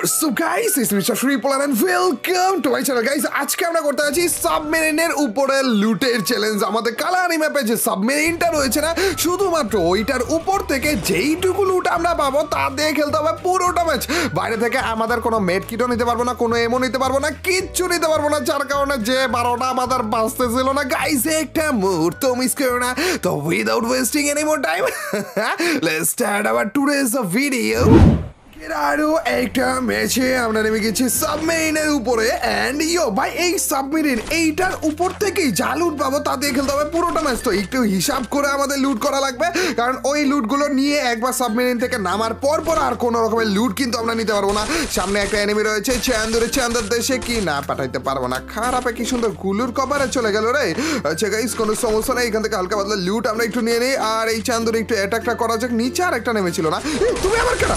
So guys, it's Mr. Freepolar and welcome to my channel guys. আজকে আমরা করতে যাচ্ছি সাবমেরিনের উপরে লুটের চ্যালেঞ্জ। আমাদের কালারি ম্যাপে যে সাবমেরিনটা রয়েছে না, শুধুমাত্র ওইটার উপর থেকে যেইটুকু লুট আমরা পাবো তা দিয়ে খেলতে হবে পুরোটা ম্যাচ। বাইরে থেকে আমাদের কোনো মেড কিটও নিতে পারবো না, কোনো এমও নিতে পারবো না, কিচ্ছু নিতে পারবো না, যার কারণে যে 12টা আমাদের বাঁচতেছিল না গাইস, একটা মুহূর্ত মিস করো না। তো without wasting any more time, let's start our today's video. আরো একটা ম্যাচে আমরা নেমে গেছি সাবমেরিনের উপরে এন্ড ইয়ো ভাই, এই সাবমেরিন এইটার উপর থেকেই যা লুট পাবো তা দিয়ে খেলতে হবে পুরোটা ম্যাচ। তো একটু হিসাব করে আমাদের লুট করা লাগবে, কারণ ওই লুটগুলো নিয়ে একবার সাবমেরিন থেকে নামার পর আর কোনো রকমের লুট কিন্তু আমরা নিতে পারবো না। সামনে একটা এনিমি রয়েছে, চান্দুর দেশে কি না পাঠাইতে পারবো না। খারাপে কি সুন্দর গুলুর কভারে চলে গেল রে। আচ্ছা গাইস, কোনো সমস্যা নেই, এখান থেকে হালকা পাতলা লুট আমরা একটু নিয়ে নিই। আর এই চান্দুর একটু অ্যাটাকটা করা যাক। নিচে আর একটা নেমেছিল না, তুমি আমার কেনা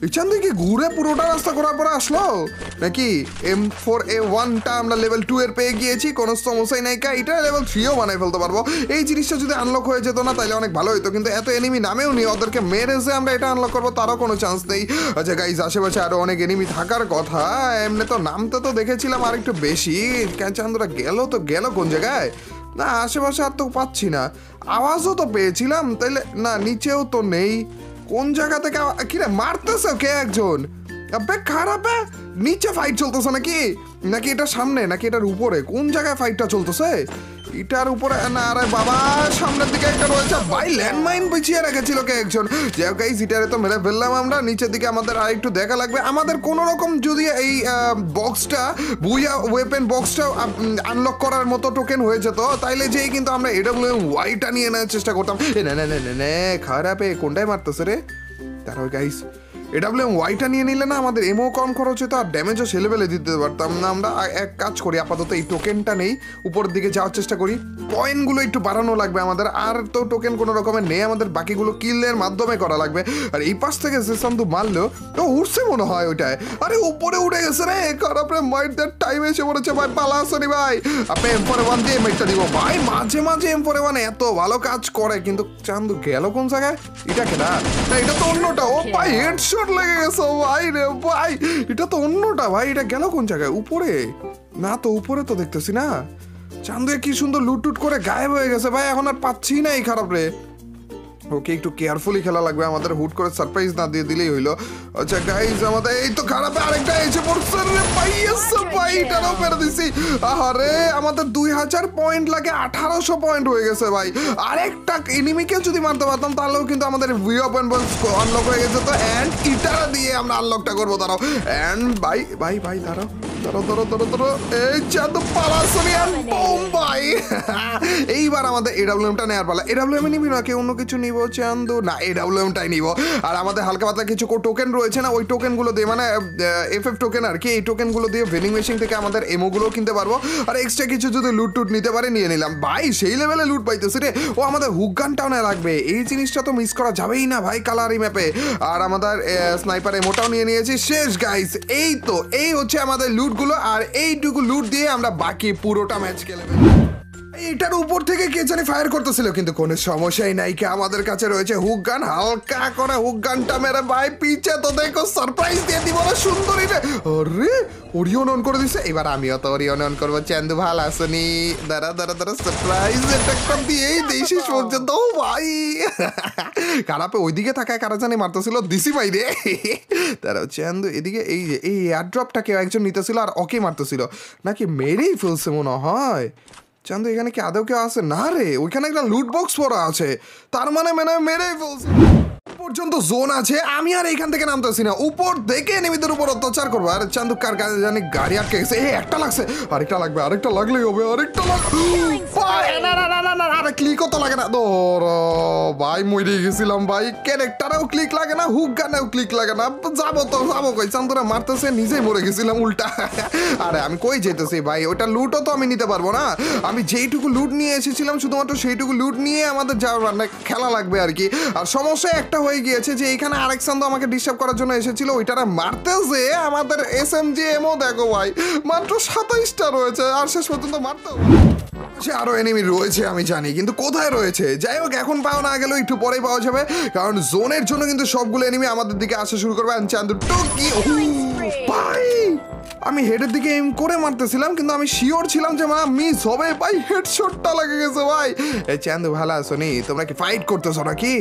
এই চান্দু কি ঘুরে পুরোটা রাস্তা করার পরে আসলো নাকি? M4A1টা আমরা লেভেল 2 এর পেয়ে গিয়েছি, কোনো সমস্যাই নাই। এটা লেভেল 3ও বানাই ফেলতে পারবো। এই জিনিসটা যদি আনলক হয়ে যেত না তাহলে অনেক ভালো হতো, কিন্তু এত এনিমি নামেও নেই, ওদেরকে মেরে যে আমরা এটা আনলক করবো তারও কোনো চান্স নেই। আচ্ছা গাইজ, আশেপাশে আরো অনেক এনিমি থাকার কথা। এমনি তো নামতে তো দেখেছিলাম আর একটু বেশি। চান্দুরা গেল কোন জায়গায়? না আশেপাশে আর তো পাচ্ছি না। আওয়াজও তো পেয়েছিলাম, তাইলে না নিচেও তো নেই। কোন জায়গা থেকে কিরে মারতেছে কে একজন? আবে খারাপ, নিচে ফাইট চলতেছে নাকি এটা সামনে নাকি এটার উপরে? কোন জায়গায় ফাইটটা চলতেছে? এটার উপরে না? আরে বাবা, সামনের দিকে একটা রয়েছে ভাই, ল্যান্ডমাইন বিছিয়ে রেখেছিল কে একজন। যাই হোক গাইস, এটারে তো মেরে ফেললাম আমরা। নিচের দিকে আমাদের আর একটু দেখা লাগবে। আমাদের কোনো রকম যদি এই বক্সটা বুইয়া ওয়েপেন বক্সটা আনলক করার মতো টোকেন হয়ে যেত, তাইলে যেই কিন্তু আমরা AWM-Yটা নিয়ে নেওয়ার চেষ্টা করতাম। না খারাপে কোনটায় মারতেছে রে? তারপর গাইস, AWM-Yটা নিয়ে নিলে না আমাদের এমও কম খরচ হতো আর ড্যামেজও ছেলেবেলে দিতে পারতাম না। আমরা এক কাজ করি, আপাতত এই টোকেনটা নেই, উপরের দিকে যাওয়ার চেষ্টা করি। পয়েন্টগুলো একটু বাড়ানো লাগবে আমাদের। আর তো টোকেন কোনো রকমের নেই, আমাদের বাকিগুলো কিলের মাধ্যমে করা লাগবে। আর এই পাশ থেকে যে সান্দু মারলো তো উঠছে মনে হয় ওইটায়। আরে উপরে উঠে গেছে রে, খারাপ রে। মাইটার টাইম এসে পড়েছে ভাই, পালা আসনি ভাই। আপনি M4A1 দিয়ে মাইটটা দিব ভাই। মাঝে M4A1 এত ভালো কাজ করে, কিন্তু চান্দু গেল কোন জায়গায়? এটা কেনা না, এটা তো অন্যটা। ও ভাই হেডশট লেগে গেছে ভাই রে ভাই, এটা তো অন্যটা ভাই। এটা গেল কোন জায়গায়? উপরে না তো, উপরে তো দেখতেছি না। চান্দু কি সুন্দর লুট করে গায়েব হয়ে গেছে ভাই, এখন আর পাচ্ছি না। এই খারাপ রে, ওকে একটু কেয়ারফুলি খেলা লাগবে আমাদের, হুট করে সারপ্রাইজ না দিয়ে দিলেই হইলো। আচ্ছা গাইজ, আমাদের এই তো খারাপ আরেকটা এসে পড়ছে রে ভাই। ভাই এটাও পেরে দিছি। আরে আমাদের 2000 পয়েন্ট লাগে, 1800 পয়েন্ট হয়ে গেছে ভাই। আরেকটা এনিমিকে যদি মারতে পারতাম তাহলেও কিন্তু আমাদের ওয়েপন আনলক হয়ে গেছে। তো এন্ড ইটারা দিয়ে আমরা আনলকটা করবো। দাঁড়াও এন্ড ভাই দাঁড়াও। এই চাঁদ পালাসনি এন্ড বুম ভাই। এইবার আমাদের AWM-টা নেওয়ার পালা। AWM নিবি নাকি অন্য কিছু নিব চান্দু? না, AWM-টাই নিব। আর আমাদের হালকা পাতলা কিছু টোকেন রয়েছে না, ওই টোকেনগুলো দিয়ে, মানে FF টোকেন আর কি, এই টোকেনগুলো দিয়ে ভেন্ডিং মেশিন থেকে আমাদের এমোগুলো কিনতে পারবো। আর এক্সট্রা কিছু যদি লুট নিতে পারে নিয়ে নিলাম ভাই। সেই লেভেলে লুট পাইতেছি রে। ও আমাদের হুক গানটাও না লাগবে, এই জিনিসটা তো মিস করা যাবেই না ভাই কালারি ম্যাপে। আর আমাদের স্নাইপার এমোটাও নিয়ে নিয়েছি। শেষ গাইস, এই হচ্ছে আমাদের লুটগুলো। আর এইটুকু লুট দিয়ে আমরা বাকি পুরোটা ম্যাচ খেলে ফেলবো। এটার উপর থেকে কে জানি ফায়ার করতেছিল, কিন্তু কোনো সমস্যাই নাই, কি আমাদের কাছে রয়েছে হুক গান। হালকা করে হুক গানটা মেরে ভাই পিছে তো দেখো সারপ্রাইজ দিয়ে দিব না সুন্দরী রে। আরে ওরিয়ন অন করে দিছে, এবার আমিও তো ওরিয়ন অন করবো। চান্দু ভালো আসনি, দাঁড়া সারপ্রাইজ একটা দিয়েই দেশি সহ্য দাও ভাই। খারাপে ওইদিকে থাকায় কারা জানি মারতেছিল, দিছি ভাই রে। দাঁড়াও চান্দু, এদিকে এই এয়ারড্রপটা কেউ একজন নিতেছিল আর ওকে মারতেছিল নাকি, মেরেই ফেলছে মনে হয়। চান্দু এখানে কি আদৌ কেউ আছে? না রে, ওইখানে একটা লুট বক্স পড়া আছে, তার মানে মেরেই ফেলছে। পর্যন্ত জোন আছে, আমি আর এইখান থেকে নামতেছি না, উপর দেখে এনিমিদের উপর অত্যাচার করবো। আর চান্দু কার কাছে জানি গাড়ি আটকে গেছে। একটা লাগছে, আরেকটা লাগবে, আরেকটা লাগলেই হবে, আরেকটা লাগবে। আরে ক্লিকও তো লাগে না ভাই, মরে গেছিলাম ভাই। ক্যারেক্টারেও ক্লিক লাগে না, হুক গানেও ক্লিক লাগে না। যাবো কই? চান্দুরা মারতেছে, নিজেই মরে গেছিলাম উল্টা। আরে আমি কই যেতেছি ভাই? ওটা লুটও তো আমি নিতে পারবো না। আমি যেইটুকু লুট নিয়ে এসেছিলাম শুধুমাত্র সেইটুকু লুট নিয়ে আমাদের খেলা লাগবে আর কি। আর সমস্যা একটা হয়ে গিয়েছে যে এইখানে আরেক চান্দু আমাকে ডিস্টার্ব করার জন্য এসেছিল, ওইটারে মারতে যে আমাদের SMG এমও দেখো ভাই মাত্র 27টা রয়েছে, আর শেষ পর্যন্ত মারতে সে আরো এনিমি রয়েছে আমি জানি, কিন্তু কোথায় রয়েছে? যাই হোক, এখন পাওয়া না গেলেও একটু পরেই পাওয়া যাবে, কারণ জোনের জন্য কিন্তু সবগুলো এনিমি আমাদের দিকে আসা শুরু করবে। চান্দু টুকি ভাই, আমি হেডের দিকে এম করে মারতেছিলাম, কিন্তু আমি শিওর ছিলাম যে মিস হবে ভাই। হেডশটটা লেগে গেছে ভাই। এই চান্দু ভালো আছো নি? তোমরা কি ফাইট করতেছো নাকি?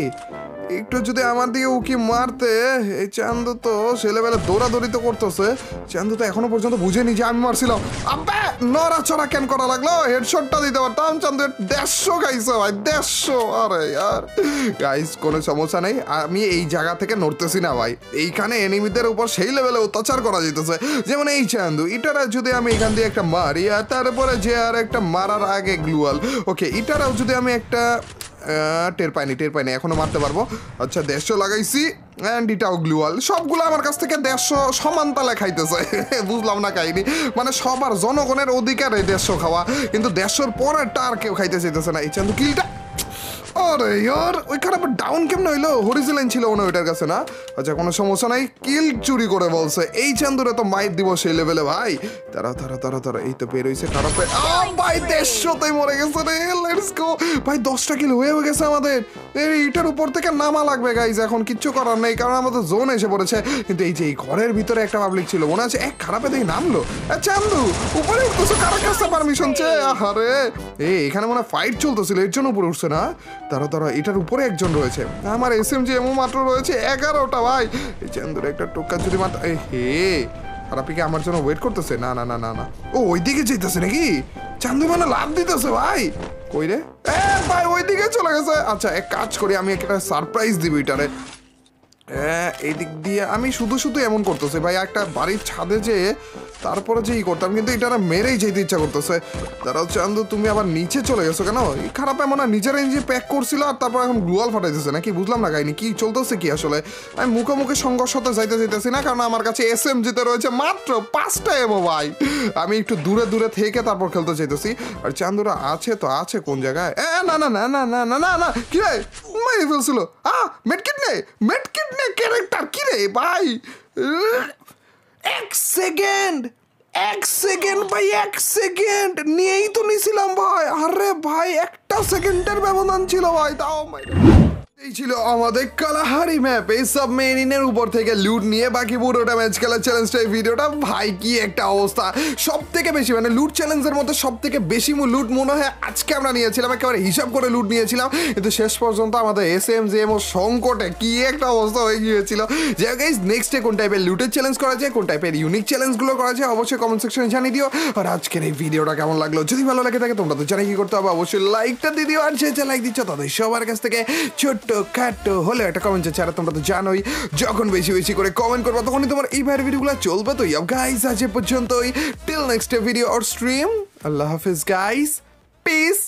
একটু যদি আমার দিকে উকি মারতে। এই চান্দু তো ছেলেবেলা দৌড়াদৌড়ি তো করতেছে। চান্দু তো এখনো পর্যন্ত বুঝেনি যে আমি মারছিলাম। আব্বা নড়াচড়া কেন করা লাগলো? হেডশটটা দিতে পারতাম। চান্দু 150 গাইছে ভাই, 150। আরে ইয়ার গাইস, কোনো সমস্যা নেই, আমি এই জায়গা থেকে নড়তেছি না ভাই। এইখানে এনিমিদের উপর সেই লেভেলে অত্যাচার করা যেতেছে, যেমন এই চান্দু ইটারা যদি আমি এখান দিয়ে একটা মারি, আর তারপরে যে আর একটা মারার আগে গ্লুয়াল। ওকে, ইটারাও যদি আমি একটা টের পাইনি এখনো মারতে পারবো। আচ্ছা 150 লাগাইছি, অ্যান্ড এটাও গ্লুয়াল। সবগুলো আমার কাছ থেকে 150 সমান তালে খাইতেছে। বুঝলাম না কাহিনি, মানে সবার জনগণের অধিকার এই 150 খাওয়া, কিন্তু 150-র পরেরটা আর কেউ খাইতে চাইতেছে না। এই চান্দু কিলটা, আরে ইয়ার ওইখানে আবার ডাউন কেমন হইলো? হরিজেলেন ছিল মনে ওইটার কাছে না? আচ্ছা কোনো সমস্যা নাই, কিল চুরি করে বলছে। এই চান্দুরে তো মাইট দিব সেই লেভেলে ভাই। তারা এই তো বের হইছে খারাপে। ভাই 150-তেই মরে গেছে রে। লেটস গো ভাই, 10টা কিল হয়ে গেছে আমাদের। এইটার উপর থেকে নামা লাগবে গাইজ, এখন কিচ্ছু করার নেই, কারণ আমাদের জোন এসে পড়েছে। কিন্তু এই যে এই ঘরের ভিতরে একটা পাবলিক ছিল মনে আছে, এক খারাপে দেখি নামলো। চান্দু উপরে উঠতেছে, কার কাছে পারমিশন চেয়ে? আহারে এখানে মনে হয় ফাইট চলতেছিল, এর জন্য উপরে উঠছে না। তারা এটার উপরে একজন রয়েছে। আমার SMG এমও মাত্র রয়েছে 11টা ভাই। এই চান্দুর একটা টোকা যদি মাত্র। হে খারাপি কি আমার জন্য ওয়েট করতেছে? না, ও ওইদিকে যেতেছে নাকি? চান্দু মানে লাভ দিতেছে ভাই। কই রে? ভাই ওইদিকে চলে গেছে। আচ্ছা এক কাজ করি, আমি একটা সারপ্রাইজ দিব এটারে। এই দিক দিয়ে আমি শুধু এমন করতেছে ভাই, একটা বাড়ির ছাদে যে তারপরে যে করতাম, কিন্তু এটা মেরেই যেতে ইচ্ছা করতেছে। দাঁড়াও চান্দু, তুমি আবার নিচে চলে গেছো কেন? এই খারাপ এমন না, নিজের ইঞ্জি প্যাক করছিল আর তারপর এখন গ্লুয়াল ফাটাইতেছে নাকি? বুঝলাম না কাহিনি কি চলতেছে কি আসলে। আমি মুখোমুখি সংঘর্ষতে যাইতেছি না, কারণ আমার কাছে SMG-তে রয়েছে মাত্র 5টা এমো ভাই। আমি একটু দূরে থেকে তারপর খেলতে চাইতেছি। আর চান্দুরা আছে কোন জায়গায়? না কি রে মেরে ফেলছিল? মেডকিট নে ক্যারেক্টার কি রে ভাই? এক সেকেন্ড ভাই, 1 সেকেন্ড নিয়েই তো নিছিলাম ভাই। আরে ভাই 1টা সেকেন্ডের ব্যবধান ছিল ভাই, তাও এই ছিল আমাদের কালাহারি ম্যাপ। এই সাবমেরিনের উপর থেকে লুট নিয়ে বাকি পুরোটা ম্যাচ খেলার চ্যালেঞ্জটা, এই ভিডিওটা ভাই কি একটা অবস্থা। সব থেকে বেশি মানে লুট চ্যালেঞ্জের মধ্যে সব থেকে বেশি লুট মনে হয় আজকে আমরা নিয়েছিলাম, একেবারে হিসাব করে লুট নিয়েছিলাম, কিন্তু শেষ পর্যন্ত আমাদের SMG ও সংকটে কি একটা অবস্থা হয়ে গিয়েছিল। যাই গাইস, নেক্সটে কোন টাইপের লুটের চ্যালেঞ্জ করা যায়, কোন টাইপের ইউনিক চ্যালেঞ্জগুলো করা যায়, অবশ্যই কমেন্ট সেকশনে জানিয়ে দিও। আর আজকের এই ভিডিওটা কেমন লাগলো, যদি ভালো লাগে থাকে তোমরা তো জানি কি করতে হবে, অবশ্যই লাইকটা দিয়ে দিও। আর যে লাইক দিচ্ছ তাদের সবার কাছ থেকে ছোট্ট খাটো হলে একটা কমেন্ট চাই, তোমরা তো জানোই যখন বেশি করে কমেন্ট করবে তখনই তোমার এই ভাইয়ের ভিডিওগুলো চলবে। তো গাইস আজ পর্যন্তই, till next video or stream, আল্লাহ হাফেজ গাইস, পিস।